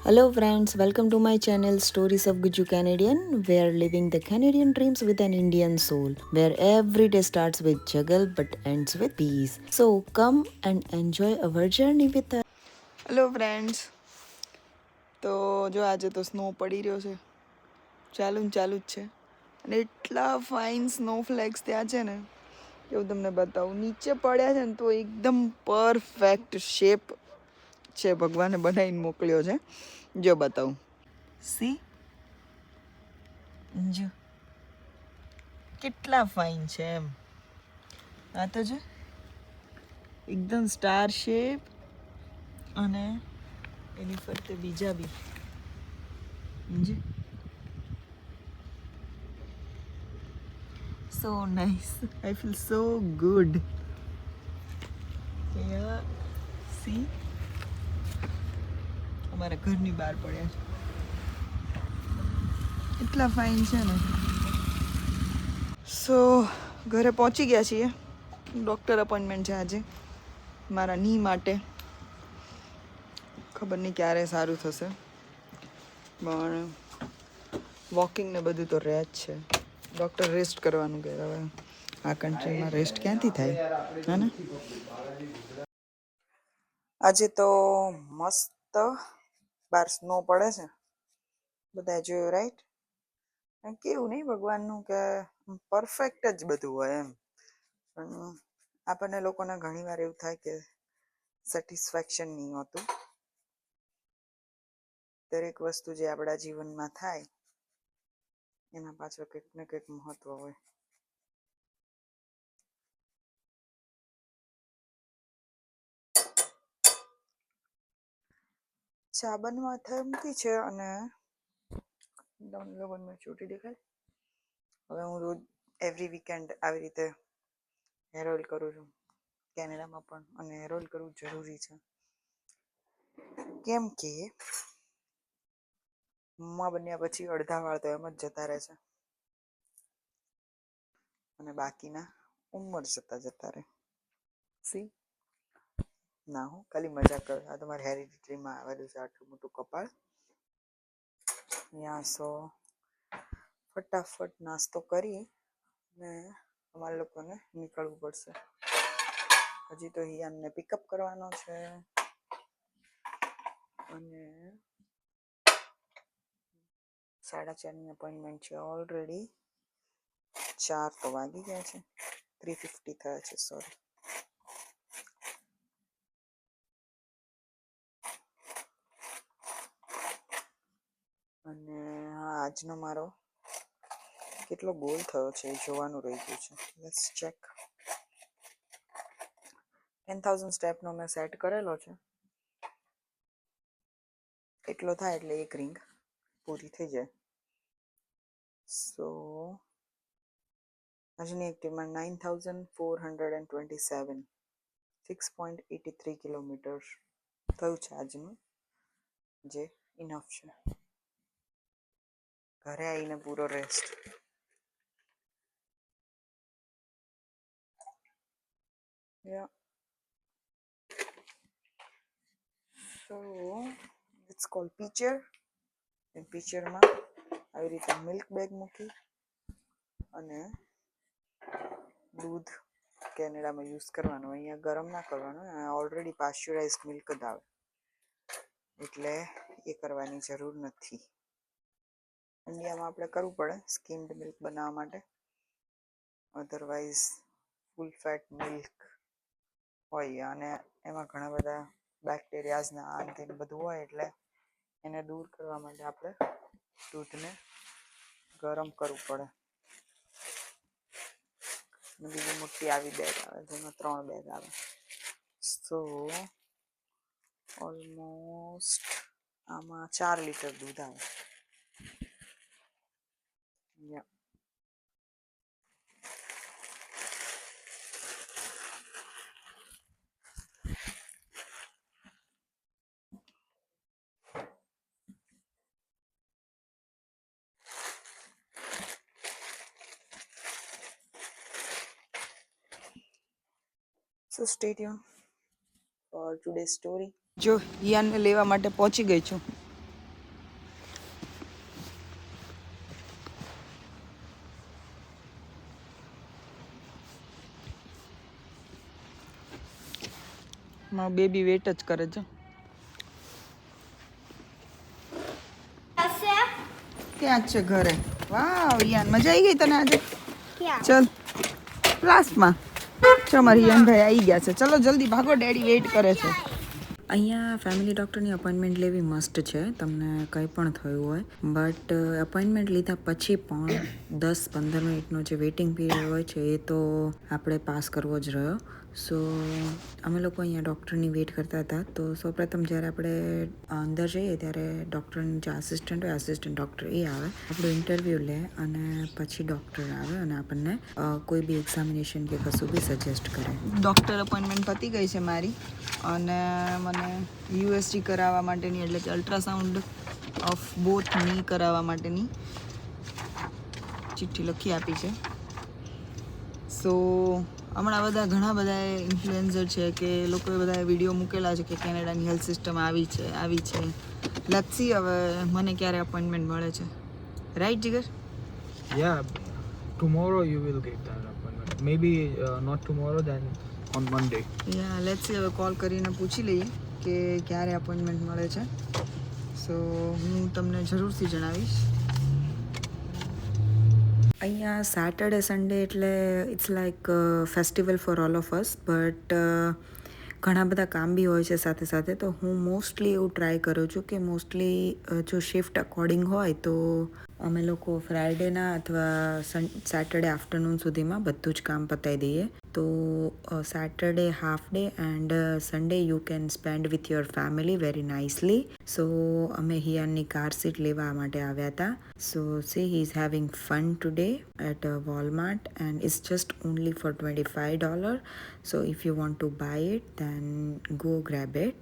Hello, friends. Welcome to my channel Stories of Guju Canadian, where living the Canadian dreams with an Indian soul, where every day starts with juggle but ends with peace. So come and enjoy our journey with us. Hello friends. તો જો આજે તો snow પડી રહ્યો છે, ચાલુ જ છે. અને એટલા ફાઇન સ્નોફ્લેક્સ ત્યાં છે ને, એવું તમને બતાવું. નીચે પડ્યા છે ને તો એકદમ પરફેક્ટ શેપ છે, ભગવાને બનાવીને મોકલ્યો છે. જો બતાવું, સી જો કેટલા ફાઇન છે એમ. આ તો જો એકદમ સ્ટાર શેપ, અને એની ફરતે બીજા બી સમજે. So nice. I feel so good. Yeah. See? અમારા ઘરની બહાર પડ્યા છે. એટલા ફાઇન છે ને. સો ઘરે પહોંચી ગયા છીએ. ડૉક્ટર અપોઇન્ટમેન્ટ છે આજે મારા ની માટે. ખબર નહીં ક્યારે સારું થશે, પણ વોકિંગ ને બધું તો રહે જ છે. ડૉક્ટર રેસ્ટ કરવાનું કહે. હવે આ કન્ટ્રીમાં રેસ્ટ ક્યાંથી થાય, હે ને? આજે તો મસ્ત બહાર સ્નો પડે છે, બધા જોયું રાઈટ. કેવું નહીં ભગવાનનું કે પરફેક્ટ જ બધું હોય એમ. પણ આપણને લોકોને ઘણી વાર એવું થાય કે સેટિસ્ફેક્શન નહીં હોતું. દરેક વસ્તુ જે આપણા જીવનમાં થાય એના પાછળ કંઈક ને કંઈક મહત્વ હોય. ચા બનવા થમતી છે, અને લગનમાં ચોટી દેખાય. હવે હું રોજ એવરી વીકેન્ડ આવી રીતે હેર ઓઇલ કરું છું, કેનેડામાં પણ. અને હેર ઓઇલ કરવું જરૂરી છે, કેમ કે મમ્મા બન્યા પછી અડધા વાળ તો એમ જ જતા રહે છે, અને બાકીના ઉંમર જતા રહે. સી ના, હું ખાલી મજાક કરું. આ તમારી હેરિડિટીમાં આવેલું છે આટલું મોટું કપાળ. ત્યાં સો ફટાફટ નાસ્તો કરી ને અમારા લોકોને નીકળવું પડશે. હજી તો હિયાનને પિકઅપ કરવાનો છે, અને 4:30ની અપોઇન્ટમેન્ટ છે. ઓલરેડી 4 તો વાગી ગયા છે, 3:50 થયા છે, સોરી. અને હા, આજનો મારો કેટલો ગોલ થયો છે એ જોવાનું રહી ગયું છે. Let's check. 10,000 સ્ટેપનો મેં સેટ કરેલો છે. એટલો થાય એટલે એક રિંગ પૂરી થઈ જાય. સો આજની એક્ટિવમાં 9,427, 6.83 કિલોમીટર થયું છે આજનું, જે ઇનફ છે. ઘરે આવીને પૂરો rest. So it's cold pitcher. પીચરમાં આવી રીતે મિલ્ક બેગ મૂકી અને દૂધ કેનેડામાં યુઝ કરવાનું. અહીંયા ગરમ ના કરવાનું, ઓલરેડી પાસ્ચ્યુરાઇઝ્ડ મિલ્ક જ આવે, એટલે એ કરવાની જરૂર નથી. ઇન્ડિયામાં આપણે કરવું પડે સ્કીમ્ડ મિલ્ક બનાવવા માટે, અધરવાઇઝ ફૂલ ફેટ મિલ્ક હોય અને એમાં ઘણા બધા બેક્ટેરિયાઝના અંતે બધું હોય, એટલે એને દૂર કરવા માટે આપણે દૂધને ગરમ કરવું પડે. બીજી મોટી આવી બેગ આવે, જેમાં 3 બેગ આવે. સો ઓલમોસ્ટ આમાં 4 લીટર દૂધ આવે. So stay tuned for today's story. જો હિયાનને લેવા માટે પહોંચી ગઈ છું. મારો બેબી વેટ જ કરે છે. ત્યાં જ છે ઘરે. વાવ રિયાન, મજા આવી ગઈ તને આજે? ચલ ક્લાસમાં. ચલ મારી રિયાનભાઈ આવી ગયા છે. ચલો જલ્દી ભાગો, ડેડી વેઇટ કરે છે. અહીંયા ફેમિલી ડૉક્ટરની અપોઇન્ટમેન્ટ લેવી મસ્ટ છે, તમને કંઈ પણ થયું હોય. બટ અપોઇન્ટમેન્ટ લીધા પછી પણ 10-15 મિનિટનો જે વેઇટિંગ પીરિયડ હોય છે એ તો આપણે પાસ કરવો જ રહ્યો. સો અમે લોકો અહીંયા ડૉક્ટરની વેઇટ કરતા હતા. તો સૌપ્રથમ જ્યારે આપણે અંદર જઈએ ત્યારે ડૉક્ટરની જે આસિસ્ટન્ટ હોય, આસિસ્ટન્ટ ડૉક્ટર એ આવે, આપણું ઇન્ટરવ્યૂ લે અને પછી ડૉક્ટર આવે અને આપણને કોઈ બી એક્ઝામિનેશન કે કશું બી સજેસ્ટ કરે. ડૉક્ટર અપોઇન્ટમેન્ટ પતી ગઈ છે મારી, અને મને યુએસજી કરાવવા માટેની, એટલે કે અલ્ટ્રાસાઉન્ડ ઓફ બોથ ની કરાવવા માટેની ચિઠ્ઠી લખી આપી છે. સો હમણાં ઘણા બધા ઇન્ફ્લુએન્સર છે કે લોકોએ બધા વિડીયો મૂકેલા છે કે કેનેડાની હેલ્થ સિસ્ટમ આવી છે. લેટ્સ સી હવે મને ક્યારે અપોઇન્ટમેન્ટ મળે છે. Right Jigar? Yeah, tomorrow you will get that appointment. Maybe not tomorrow, then on Monday. Yeah let's see હવે કોલ કરીને પૂછી લઈએ કે ક્યારે અપોઇન્ટમેન્ટ મળે છે. સો હું તમને જરૂરથી જણાવીશ. અહીંયા સેટરડે સન્ડે એટલે it's like festival for all of us. But ઘણા બધા કામ બી હોય છે સાથે સાથે. તો હું મોસ્ટલી એવું ટ્રાય કરું છું કે મોસ્ટલી જો શિફ્ટ અકોર્ડિંગ હોય તો અમે લોકો ફ્રાઈડેના અથવા સેટરડે આફ્ટરનૂન સુધીમાં બધું જ કામ પતાવી દઈએ. તો Saturday half day and Sunday you can spend with your family very nicely. So અમે હિયાનની કાર સીટ લેવા માટે આવ્યા હતા. So see he is having fun today at Walmart and it's just only for $25. So if you want to buy it then go grab it.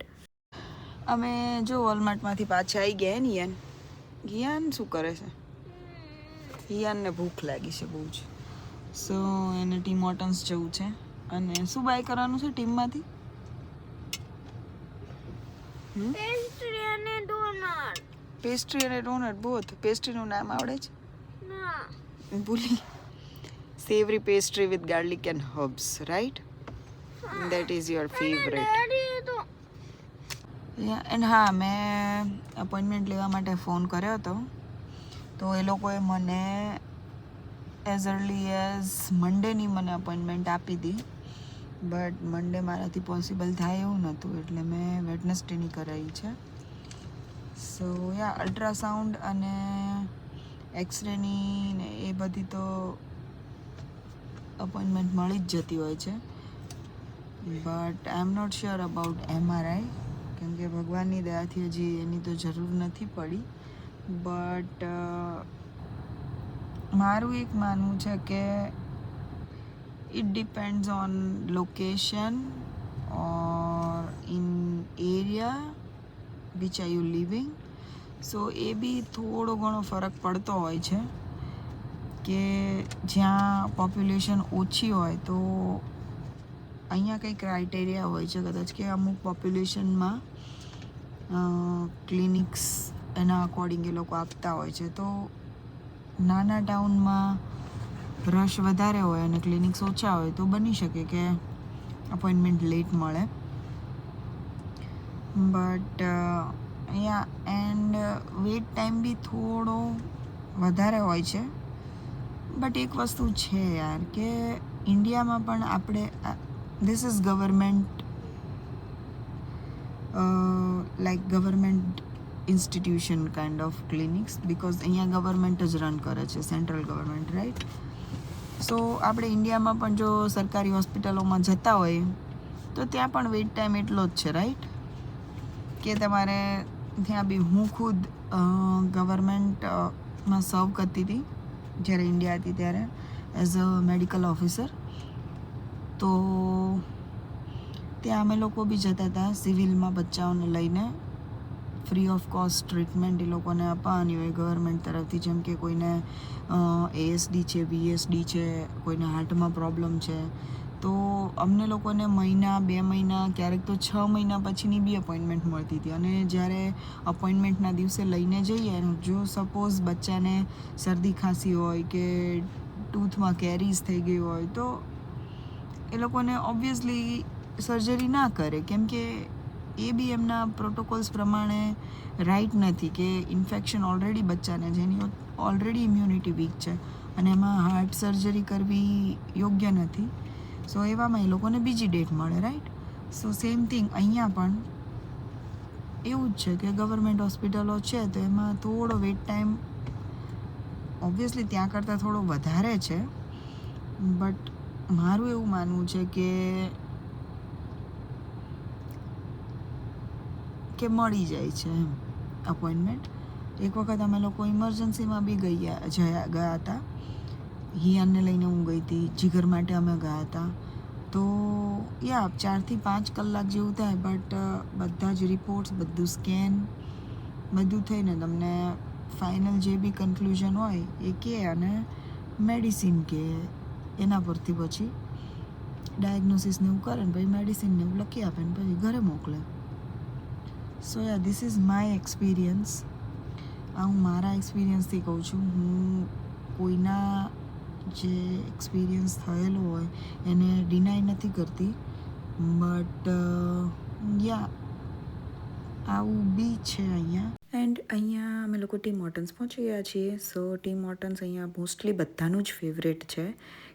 અમે જો વોલમાર્ટમાંથી પાછા આવી ગયા ને હિયાન શું કરે છે? હિયાનને ભૂખ લાગી છે બહુ જ. સો એને ટીમ હોર્ટન્સ જવું છે. અને શું બાય કરવાનું છે ટીમમાંથી? પેસ્ટ્રી અને ડોનટ બોથ. પેસ્ટ્રીનું નામ આવડે છે? ભૂલી. Savoury pastry with garlic and herbs, right? That is your favourite. And હા, મેં અપોઇન્ટમેન્ટ લેવા માટે ફોન કર્યો હતો. તો એ લોકોએ મને એઝ અર્લી એઝ મંડેની મને અપોઇન્ટમેન્ટ આપી હતી. બટ મંડે મારાથી પોસિબલ થાય એવું નહોતું, એટલે મેં વેડનસડેની કરાવી છે. સો યા અલ્ટ્રાસાઉન્ડ અને એક્સરેની ને એ બધી તો અપોઇન્ટમેન્ટ મળી જ જતી હોય છે. But I am not sure about MRI, કેમ કે ભગવાનની દયાથી હજી એની તો જરૂર નથી પડી. બટ મારું એક માનવું છે કે it depends on location or in area which are you living. So એ બી થોડો ઘણો ફરક પડતો હોય છે કે જ્યાં પોપ્યુલેશન ઓછી હોય તો અહીંયા કંઈ ક્રાઇટેરિયા હોય છે કદાચ કે અમુક પોપ્યુલેશનમાં ક્લિનિક્સ એના અકોર્ડિંગ એ લોકો આપતા હોય છે. તો નાના ટાઉનમાં રશ વધારે હોય અને ક્લિનિક્સ ઓછા હોય તો બની શકે કે અપોઇન્ટમેન્ટ લેટ મળે. બટ અહીંયા એન્ડ વેઇટ ટાઈમ બી થોડો વધારે હોય છે. બટ એક વસ્તુ છે યાર કે ઇન્ડિયામાં પણ આપણે this is government like government institution kind of clinics, because અહીંયા ગવર્મેન્ટ જ રન કરે છે, સેન્ટ્રલ ગવર્મેન્ટ, રાઈટ? સો આપણે ઇન્ડિયામાં પણ જો સરકારી હોસ્પિટલોમાં જતા હોય તો ત્યાં પણ વેઇટ ટાઈમ એટલો જ છે, રાઈટ? કે તમારે ત્યાં બી હું ખુદ ગવર્મેન્ટમાં સર્વ કરતી હતી જ્યારે ઇન્ડિયા હતી ત્યારે એઝ અ મેડિકલ ઓફિસર. તો ત્યાં અમે લોકો બી જતા હતા સિવિલમાં બચ્ચાઓને લઈને. ફ્રી ઓફ કોસ્ટ ટ્રીટમેન્ટ એ લોકોને અપાવવાની હોય ગવર્મેન્ટ તરફથી. જેમ કે કોઈને ASD છે, VSD છે, કોઈને હાર્ટમાં પ્રોબ્લેમ છે, તો અમને લોકોને મહિના, 2 મહિના, ક્યારેક તો 6 મહિના પછીની બી અપોઇન્ટમેન્ટ મળતી હતી. અને જ્યારે અપોઇન્ટમેન્ટના દિવસે લઈને જઈએ, જો સપોઝ બચ્ચાને શરદી ખાંસી હોય કે ટૂથમાં કેરીઝ થઈ ગઈ હોય તો એ લોકોને ઓબ્વિયસલી સર્જરી ના કરે, કેમ કે એ બી એમના પ્રોટોકોલ્સ પ્રમાણે રાઈટ નથી કે ઇન્ફેક્શન ઓલરેડી બચ્ચાને જેની ઓલરેડી ઇમ્યુનિટી વીક છે અને એમાં હાર્ટ સર્જરી કરવી યોગ્ય નથી. સો એવામાં એ લોકોને બીજી ડેટ મળે, રાઈટ. સો સેમ થિંગ અહીંયા પણ એવું જ છે કે ગવર્મેન્ટ હોસ્પિટલો છે તો એમાં થોડો વેઇટ ટાઈમ ઓબ્વિયસલી ત્યાં કરતાં થોડો વધારે છે, બટ મારું એવું માનવું છે કે મળી જાય છે એમ અપોઇન્ટમેન્ટ. એક વખત અમે લોકો ઇમરજન્સીમાં બી ગયા હતા. હિયાનને લઈને હું ગઈ હતી, જીગર માટે અમે ગયા હતા. તો 4 થી 5 કલાક જેવું થાય, બટ બધા જ રિપોર્ટ્સ, બધું સ્કેન, બધું થઈને તમને ફાઇનલ જે બી કન્ક્લુઝન હોય એ કહે અને મેડિસિન કે એના પરથી પછી ડાયગ્નોસિસને એવું કરે ને પછી મેડિસિનને એવું લખી આપે ને પછી ઘરે મોકલે. So this is my experience. આ હું મારા એક્સપિરિયન્સથી કહું છું. હું કોઈના જે એક્સપિરિયન્સ થયેલો હોય એને ડિનાય નથી કરતી, બટ આવું બી છે અહીંયા. એન્ડ અહીંયા અમે લોકો ટીમ હોર્ટન્સ પહોંચી ગયા છીએ. સો ટીમ હોર્ટન્સ અહીંયા મોસ્ટલી બધાનું જ ફેવરેટ છે,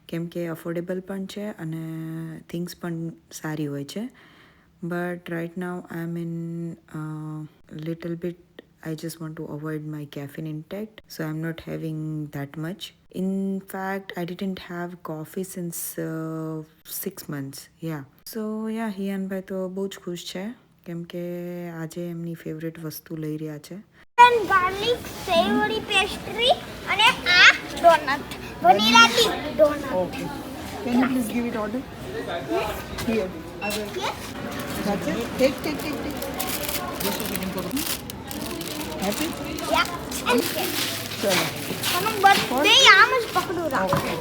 કેમ કે અફોર્ડેબલ પણ છે અને થિંગ્સ પણ સારી હોય છે. But right now I am in little bit I just want to avoid my caffeine intake, so I'm not having that much. In fact, I didn't have coffee since 6 months. Yeah. So yeah, Hiyan bhai તો બહુ જ ખુશ છે કેમ કે આજે એમની favourite વસ્તુ લઈ રહ્યા છે. ગાર્લિક સેવરી પેસ્ટ્રી અને આ donut, vanilla tea donut. Okay. Can you please give it order? Here. I will. That's it. Take. Just a second. Happy? Yeah and ચલો. તમે બધે આમ જ પકડો રાખો.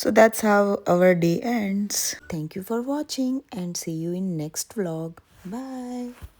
So that's how our day ends. Thank you for watching and see you in next vlog. Bye.